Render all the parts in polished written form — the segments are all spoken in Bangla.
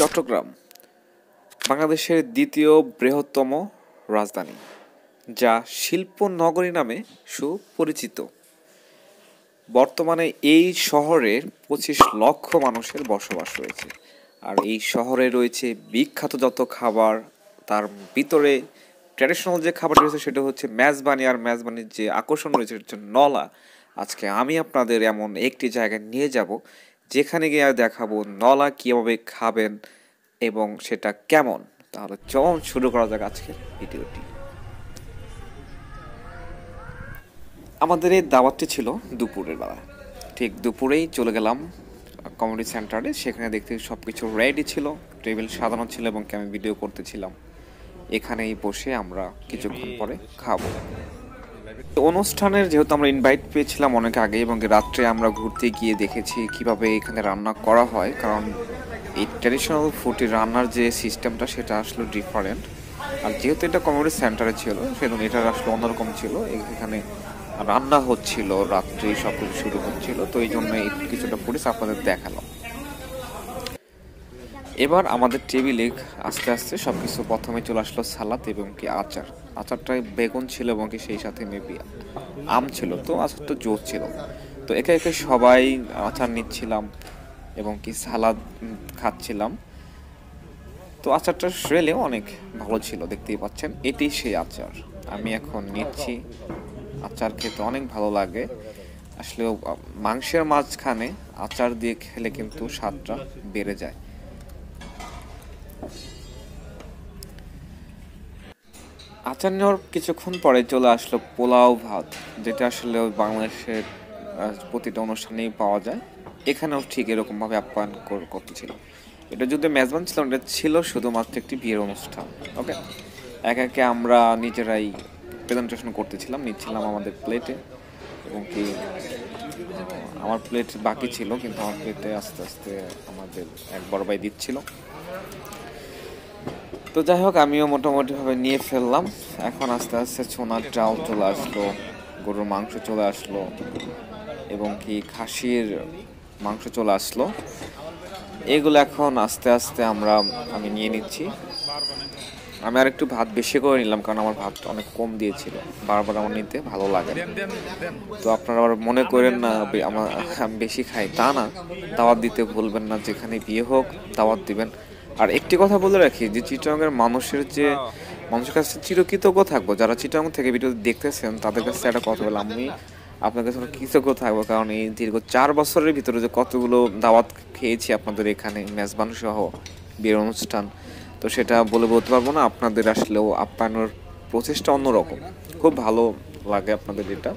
চট্টগ্রাম বাংলাদেশের দ্বিতীয় বৃহত্তম রাজধানী, যা শিল্প নগরী নামে সুপরিচিত। বর্তমানে এই শহরে 25 লক্ষ মানুষের বসবাস রয়েছে। আর এই শহরে রয়েছে বিখ্যাত যত খাবার, তার ভিতরে ট্র্যাডিশনাল যে খাবার রয়েছে সেটা হচ্ছে মেজবানি। আর মেজবানির যে আকর্ষণ রয়েছে সেটা হচ্ছে নলা। আজকে আমি আপনাদের এমন একটি জায়গায় নিয়ে যাব যেখানে গিয়ে দেখাবো নলা কীভাবে খাবেন এবং সেটা কেমন। তাহলে চলুন শুরু করা যাক আজকের ভিডিওটি। আমাদের এই দাওয়াতটি ছিল দুপুরের বেলা। ঠিক দুপুরেই চলে গেলাম কমিউনিটি সেন্টারে। সেখানে দেখতে সব কিছু রেডি ছিল, টেবিল সাজানো ছিল এবং আমি ভিডিও করতেছিলাম। এখানেই বসে আমরা কিছুক্ষণ পরে খাবো। অনুষ্ঠানের যেহেতু আমরা ইনভাইট পেয়েছিলাম অনেক আগে এবং রাত্রে আমরা ঘুরতে গিয়ে দেখেছি কিভাবে এখানে রান্না করা হয়, কারণ এই ট্র্যাডিশনাল ফুডের রান্নার যে সিস্টেমটা সেটা আসলে ডিফারেন্ট। আর যেহেতু এটা কমিউনিটি সেন্টারে ছিল সেজন্য এটা আসলে অন্যরকম ছিল। এখানে রান্না হচ্ছিল, রাত্রে সব কিছু শুরু হচ্ছিল, তো এই জন্য কিছুটা ফুটেজ আপনাদের দেখালাম। এবার আমাদের টেবিলে আস্তে আস্তে সব কিছু প্রথমে চলে আসলো সালাদ এবং কি আচার। আচারটায় বেগুন ছিল এবং কি সেই সাথে মেবি আম ছিল, তো আচারটা জোর ছিল। তো একে একে সবাই আচার নিচ্ছিলাম এবং কি সালাদ খাচ্ছিলাম। তো আচারটা রেলেও অনেক ভালো ছিল, দেখতেই পাচ্ছেন এটি সেই আচার। আমি এখন নিচ্ছি। আচার খেতে অনেক ভালো লাগে আসলে। মাংসের মাঝখানে আচার দিয়ে খেলে কিন্তু স্বাদটা বেড়ে যায়। আচার নেওয়ার কিছুক্ষণ পরে চলে আসলো পোলাও ভাত, যেটা আসলে বাংলাদেশের প্রতিটা অনুষ্ঠানেই পাওয়া যায়। এখানেও ঠিক এরকমভাবে আপ্যায়ন করতেছিল। এটা যদি মেজবান ছিল, এটা ছিল শুধুমাত্র একটি বিয়ের অনুষ্ঠান। ওকে, একে একে আমরা নিজেরাই প্রেজেন্টেশন করতেছিলাম, নিচ্ছিলাম আমাদের প্লেটে এবং কি আমার প্লেট বাকি ছিল, কিন্তু আমার প্লেটে আস্তে আস্তে আমাদের এক বড় ভাই দিচ্ছিল। তো যাই হোক, আমিও মোটামুটিভাবে নিয়ে ফেললাম। এখন আস্তে আস্তে ছোনার চাল চলে আসলো, গরুর মাংস চলে আসলো এবং কি খাসির মাংস চলে আসলো। এগুলো এখন আস্তে আস্তে আমি নিয়ে নিচ্ছি। আমি আর একটু ভাত বেশি করে নিলাম, কারণ আমার ভাত অনেক কম দিয়েছিল, বারবার আমার নিতে ভালো লাগে। তো আপনারা আবার মনে করেন না আমি বেশি খাই, তা না। দাওয়াত দিতে ভুলবেন না, যেখানে বিয়ে হোক দাওয়াত দিবেন। আর একটি কথা বলে রাখি যে চিটাগাংয়ের মানুষের কাছে চিরকৃতজ্ঞ থাকবো। যারা চিটাগাং থেকে ভিডিও দেখতেছেন তাদের কাছে একটা কথা বলে, আমি আপনার কাছে কৃতজ্ঞ থাকবো, কারণ এই দীর্ঘ 4 বছরের ভিতরে যে কতগুলো দাওয়াত খেয়েছি আপনাদের এখানে, মেজবান সহ বিয়ের অনুষ্ঠান, তো সেটা বলতে পারবো না। আপনাদের আসলেও আপ্যায়নের প্রচেষ্টা অন্যরকম, খুব ভালো লাগে আপনাদের এটা।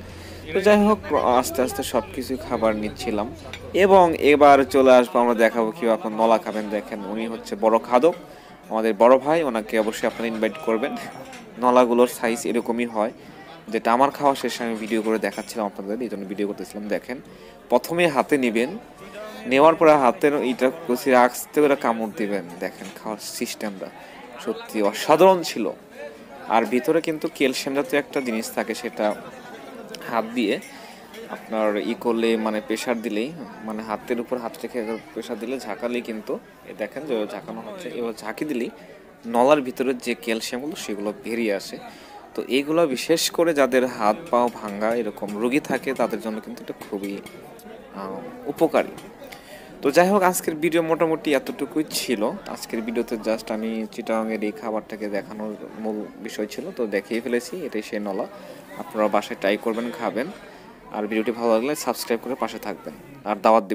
তো যাই হোক, আস্তে আস্তে সব কিছু খাবার নিচ্ছিলাম এবং এবার চলে আসবো, আমরা দেখাবো কি আপনার নলা খাবেন। দেখেন, উনি হচ্ছে বড় খাদক, আমাদের বড় ভাই, ওনাকে অবশ্যই আপনারা ইনভাইট করবেন। নলাগুলোর সাইজ এরকমই হয়, যেটা আমার খাওয়া শেষে আমি ভিডিও করে দেখাচ্ছিলাম আপনাদের, এই জন্য ভিডিও করতেছিলাম। দেখেন, প্রথমে হাতে নেবেন, নেওয়ার পরে হাতের এইটা আস্তে করে কামড় দিবেন। দেখেন খাওয়ার সিস্টেমটা সত্যি অসাধারণ ছিল। আর ভিতরে কিন্তু ক্যালসিয়াম জাতীয় একটা জিনিস থাকে, সেটা হাত দিয়ে আপনার করলে, মানে প্রেশার দিলেই, মানে হাতের উপর হাত রেখে প্রেশার দিলে, ঝাঁকালেই কিন্তু দেখেন যে ঝাঁকানো হচ্ছে, এবার ঝাঁকি দিলেই নলার ভিতরে যে ক্যালসিয়ামগুলো সেগুলো বেরিয়ে আসে। তো এইগুলো বিশেষ করে যাদের হাত পাও ভাঙ্গা এরকম রোগী থাকে তাদের জন্য কিন্তু এটা খুবই উপকারী। তো যাই হোক, আজকের ভিডিও মোটামুটি এতটুকুই ছিল। আজকের ভিডিওতে জাস্ট আমি চিটাগাংয়ের এই খাবারটাকে দেখানোর মূল বিষয় ছিল, তো দেখিয়ে ফেলেছি। এটাই সেই নলা, আপনারা বাসায় ট্রাই করবেন, খাবেন। আর ভিডিওটি ভালো লাগলে সাবস্ক্রাইব করে পাশে থাকবেন আর দাওয়াত দিবেন।